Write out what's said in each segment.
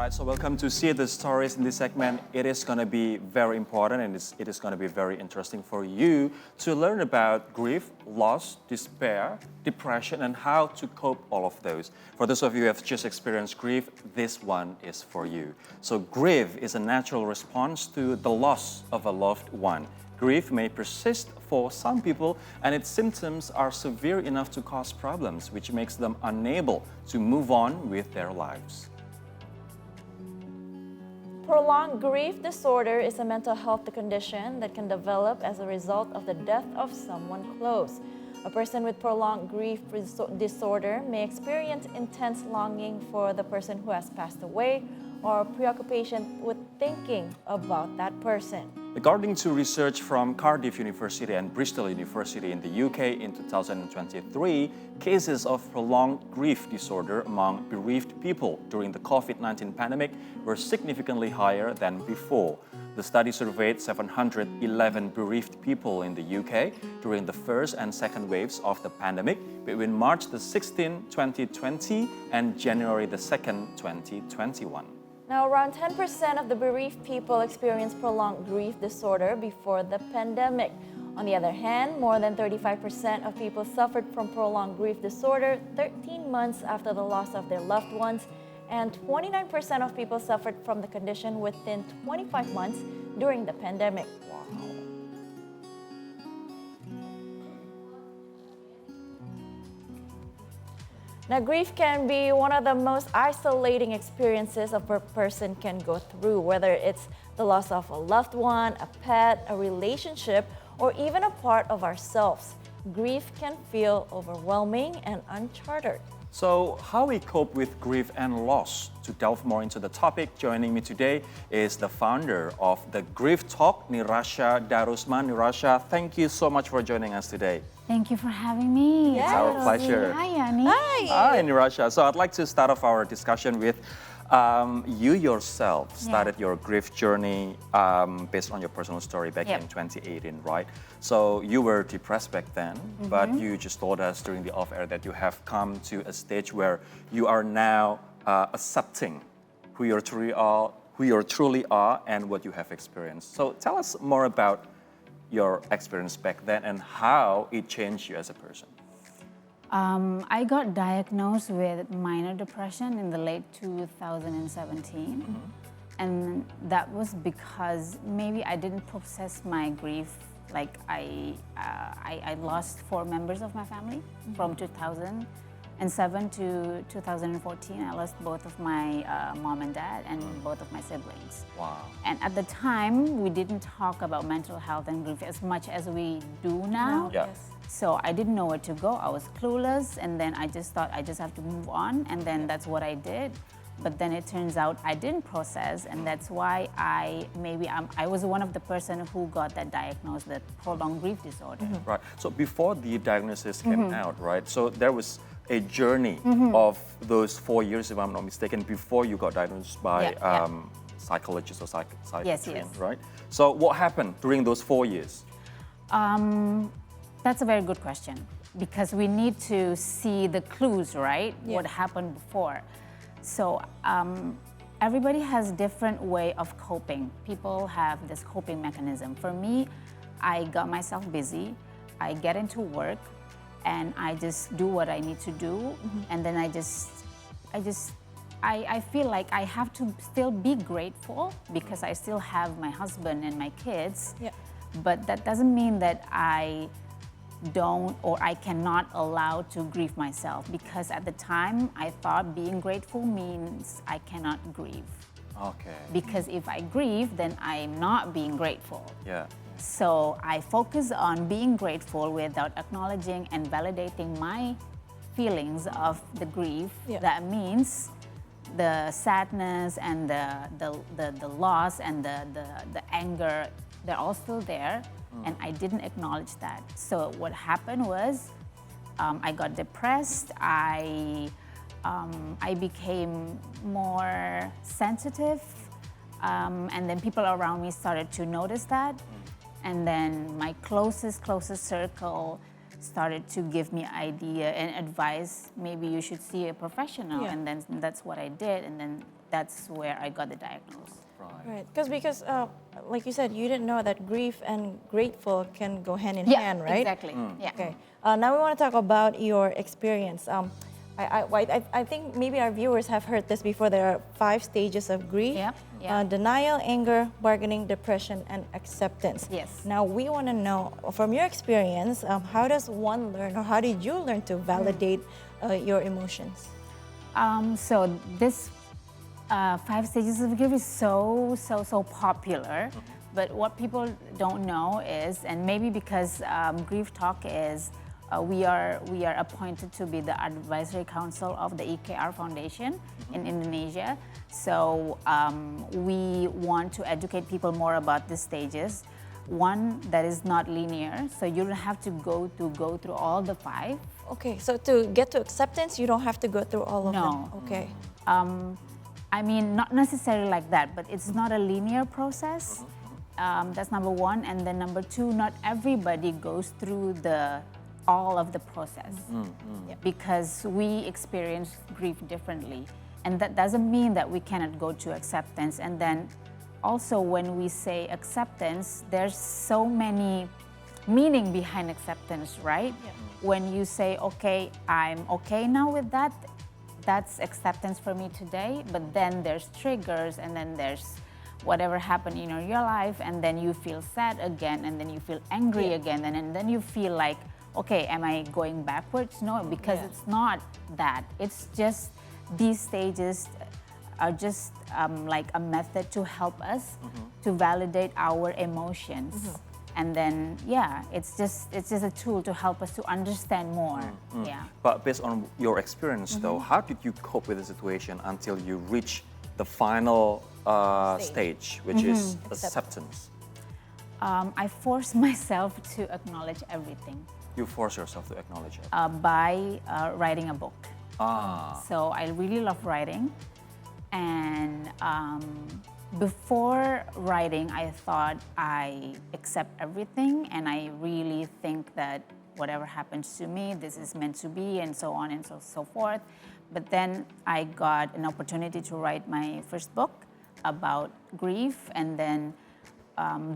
right, so welcome to See the Stories in this segment. It is going to be very important and it is going to be very interesting for you to learn about grief, loss, despair, depression, and how to cope all of those. For those of you who have just experienced grief, this one is for you. So grief is a natural response to the loss of a loved one. Grief may persist for some people, and its symptoms are severe enough to cause problems, which makes them unable to move on with their lives. Prolonged grief disorder is a mental health condition that can develop as a result of the death of someone close. A person with prolonged grief disorder may experience intense longing for the person who has passed away or preoccupation with thinking about that person. According to research from Cardiff University and Bristol University in the UK in 2023, cases of prolonged grief disorder among bereaved people during the COVID-19 pandemic were significantly higher than before. The study surveyed 711 bereaved people in the UK during the first and second waves of the pandemic between March 16, 2020 and January 2nd, 2021. Now, around 10% of the bereaved people experienced prolonged grief disorder before the pandemic. On the other hand, more than 35% of people suffered from prolonged grief disorder 13 months after the loss of their loved ones, and 29% of people suffered from the condition within 25 months during the pandemic. Wow. Now, grief can be one of the most isolating experiences a person can go through, whether it's the loss of a loved one, a pet, a relationship, or even a part of ourselves. Grief can feel overwhelming and uncharted. So, how we cope with grief and loss? To delve more into the topic, joining me today is the founder of the Grief Talk, Nirasha Darusman. Nirasha, thank you so much for joining us today. Thank you for having me. It's our pleasure. Hi, Annie. Hi, Nirasha. So I'd like to start off our discussion with you yourself started your grief journey based on your personal story back in 2018, right? So you were depressed back then, but you just told us during the off-air that you have come to a stage where you are now accepting who you truly are and what you have experienced. So tell us more about your experience back then and how it changed you as a person. I got diagnosed with minor depression in the late 2017. And that was because maybe I didn't process my grief. Like I lost 4 members of my family from 2007 to 2014. I lost both of my mom and dad and both of my siblings. Wow. And at the time, we didn't talk about mental health and grief as much as we do now. Yeah. Yes. So I didn't know where to go. I was clueless, and then I just thought I just have to move on, and then that's what I did. But then it turns out I didn't process, and that's why I was one of the person who got that diagnosed, that prolonged grief disorder. Right. So before the diagnosis came out, right? So there was a journey of those 4 years, if I'm not mistaken, before you got diagnosed by psychologist or psychiatrist, right? So what happened during those 4 years? That's a very good question, because we need to see the clues, right? Yeah. What happened before. So everybody has different way of coping. People have this coping mechanism. For me, I got myself busy. I get into work, and I just do what I need to do, and then I feel like I have to still be grateful because I still have my husband and my kids. Yeah. But that doesn't mean that I don't or I cannot allow to grieve myself, because at the time I thought being grateful means I cannot grieve. Okay. Because if I grieve, then I'm not being grateful. Yeah. So I focus on being grateful without acknowledging and validating my feelings of the grief. Yeah. That means the sadness and the loss and the anger, they're all still there, and I didn't acknowledge that. So what happened was I got depressed. I became more sensitive, and then people around me started to notice that. And then my closest circle started to give me idea and advice, maybe you should see a professional. Yeah. And then that's what I did. And then that's where I got the diagnosis. Right, because like you said, you didn't know that grief and grateful can go hand in Yeah, hand, right? exactly. Yeah. Okay. Now we want to talk about your experience. I think maybe our viewers have heard this before. There are 5 stages of grief: Yeah, yeah. denial, anger, bargaining, depression, and acceptance. Yes. Now we want to know from your experience, how does one learn, or how did you learn to validate your emotions? So this 5 stages of grief is so popular. But what people don't know is, and maybe because Grief Talk is, we are appointed to be the advisory council of the EKR Foundation in Indonesia. So we want to educate people more about the stages. One, that is not linear, so you don't have to go through all the 5. Okay, so to get to acceptance, you don't have to go through all of No. them. Okay. I mean, not necessarily like that, but it's not a linear process. That's number 1. And then number 2, not everybody goes through all of the process. Yeah, because we experience grief differently. And that doesn't mean that we cannot go to acceptance. And then also when we say acceptance, there's so many meaning behind acceptance, right? Yeah. When you say, okay, I'm okay now with that, that's acceptance for me today. But then there's triggers, and then there's whatever happened in your life, and then you feel sad again, and then you feel angry again, and then you feel like, okay, am I going backwards? No, because it's not that. It's just these stages are just like a method to help us to validate our emotions. And then, it's just a tool to help us to understand more. Yeah. But based on your experience, though, how did you cope with the situation until you reach the final stage, which is acceptance? I force myself to acknowledge everything You force yourself to acknowledge it. by writing a book. So I really love writing. And before writing, I thought I accept everything, and I really think that whatever happens to me, this is meant to be, and so on and so forth. But then I got an opportunity to write my first book about grief, and then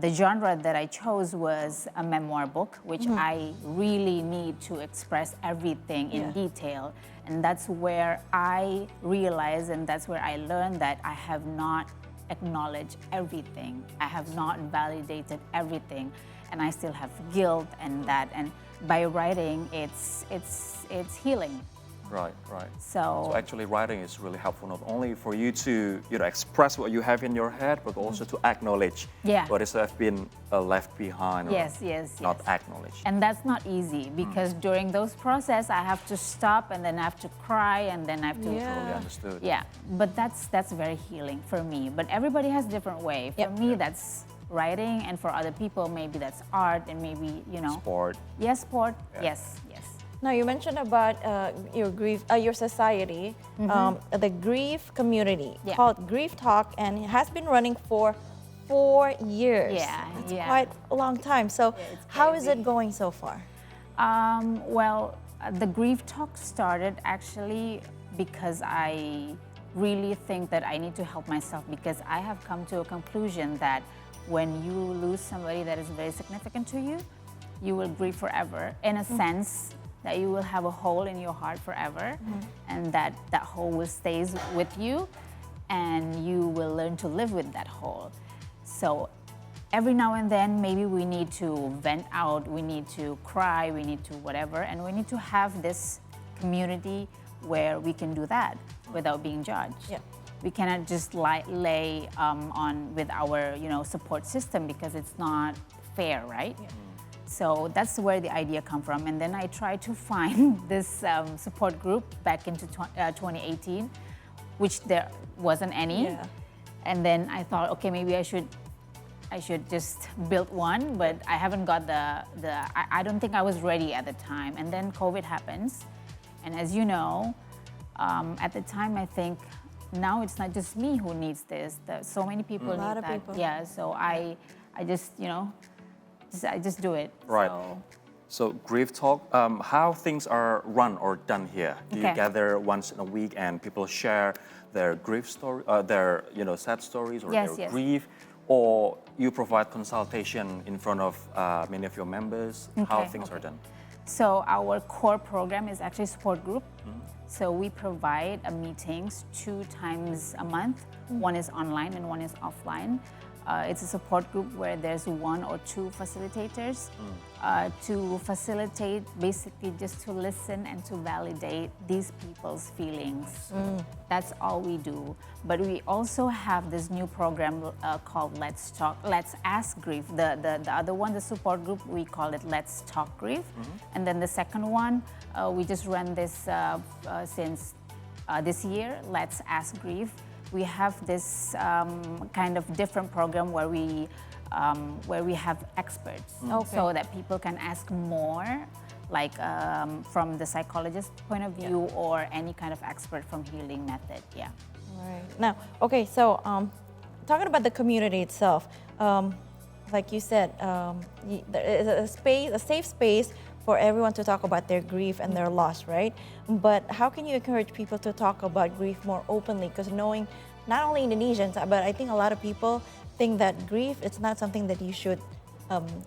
the genre that I chose was a memoir book, which I really need to express everything in detail. And that's where I realized, and that's where I learned that I have not acknowledged everything. I have not validated everything, and I still have guilt and that. And by writing, it's healing. Right. So actually, writing is really helpful not only for you to express what you have in your head, but also to acknowledge what has been left behind or not acknowledged. And that's not easy, because during those process, I have to stop, and then I have to cry, and then I have to. Totally understood. Yeah, but that's very healing for me. But everybody has a different way. For me, that's writing, and for other people, maybe that's art, and maybe Sport. Yes, sport. Yes. Now you mentioned about your grief, your society, the grief community called Grief Talk, and it has been running for 4 years. Yeah, That's quite a long time. So how is it going so far? Well, the Grief Talk started actually because I really think that I need to help myself, because I have come to a conclusion that when you lose somebody that is very significant to you, you will grieve forever, in a sense that you will have a hole in your heart forever, and that hole will stay with you, and you will learn to live with that hole. So every now and then, maybe we need to vent out, we need to cry, we need to whatever, and we need to have this community where we can do that without being judged. Yeah. We cannot just lay on with our support system, because it's not fair, right? Yeah. So that's where the idea come from. And then I tried to find this support group back into 2018, which there wasn't any. Yeah. And then I thought, okay, maybe I should just build one, but I haven't got I don't think I was ready at the time. And then COVID happens. And as you know, at the time, I think now it's not just me who needs this. So many people need that. A lot of people. Yeah, so I just, I just do it. Right. So Grief Talk, how things are run or done here? Do you Okay. gather once in a week and people share their grief story, their sad stories or Yes, their yes. grief, or you provide consultation in front of many of your members? How Okay, things are okay. done? So our core program is actually support group. So we provide meetings 2 times a month. One is online and one is offline. It's a support group where there's 1 or 2 facilitators to facilitate, basically just to listen and to validate these people's feelings. That's all we do. But we also have this new program called Let's Talk, Let's Ask Grief. The other one, the support group, we call it Let's Talk Grief. And then the second one, we just run this since this year, Let's Ask Grief. We have this kind of different program where we have experts, Okay. so that people can ask more, like from the psychologist point of view or any kind of expert from healing method. Yeah. Right. Now, okay, so talking about the community itself, like you said, there is a safe space for everyone to talk about their grief and their loss, right? But how can you encourage people to talk about grief more openly? Because knowing not only Indonesians, but I think a lot of people think that grief, it's not something that you should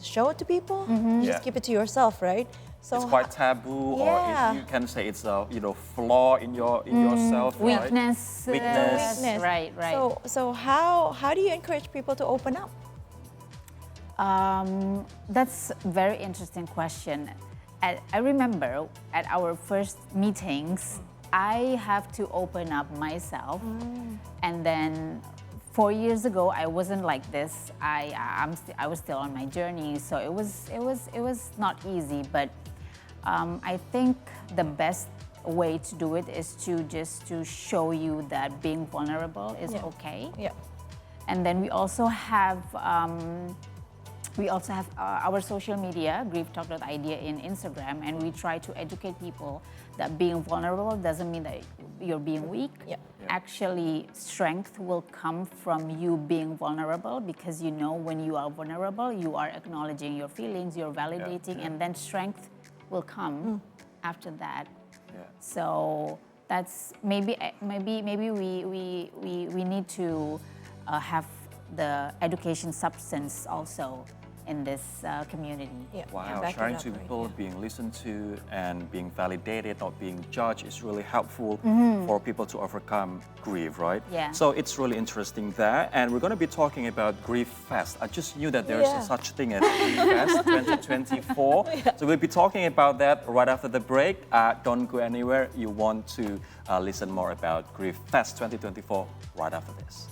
show it to people. You Yeah. just keep it to yourself, right? So It's quite taboo, or Yeah. you can say it's a flaw in yourself, right? Weakness. Weakness. Weakness. Right, right. So how do you encourage people to open up? That's a very interesting question. I remember at our first meetings, I have to open up myself, and then 4 years ago I wasn't like this. I was still on my journey, so it was not easy. But I think the best way to do it is to show you that being vulnerable is okay. Yeah. And then we also have our social media, grieftalk.idea in Instagram, and we try to educate people that being vulnerable doesn't mean that you're being weak. Yeah. Actually, strength will come from you being vulnerable, because when you are vulnerable, you are acknowledging your feelings, you're validating, and then strength will come after that. Yeah. So that's maybe we need to have the education substance also in this community. Yeah. Wow, back it sharing up, to right, people, yeah. being listened to, and being validated, not being judged is really helpful for people to overcome grief, right? Yeah. So it's really interesting there, and we're going to be talking about Grief Fest. I just knew that there's Yeah. such thing as Grief Fest 2024. So we'll be talking about that right after the break. Don't go anywhere. You want to listen more about Grief Fest 2024 right after this.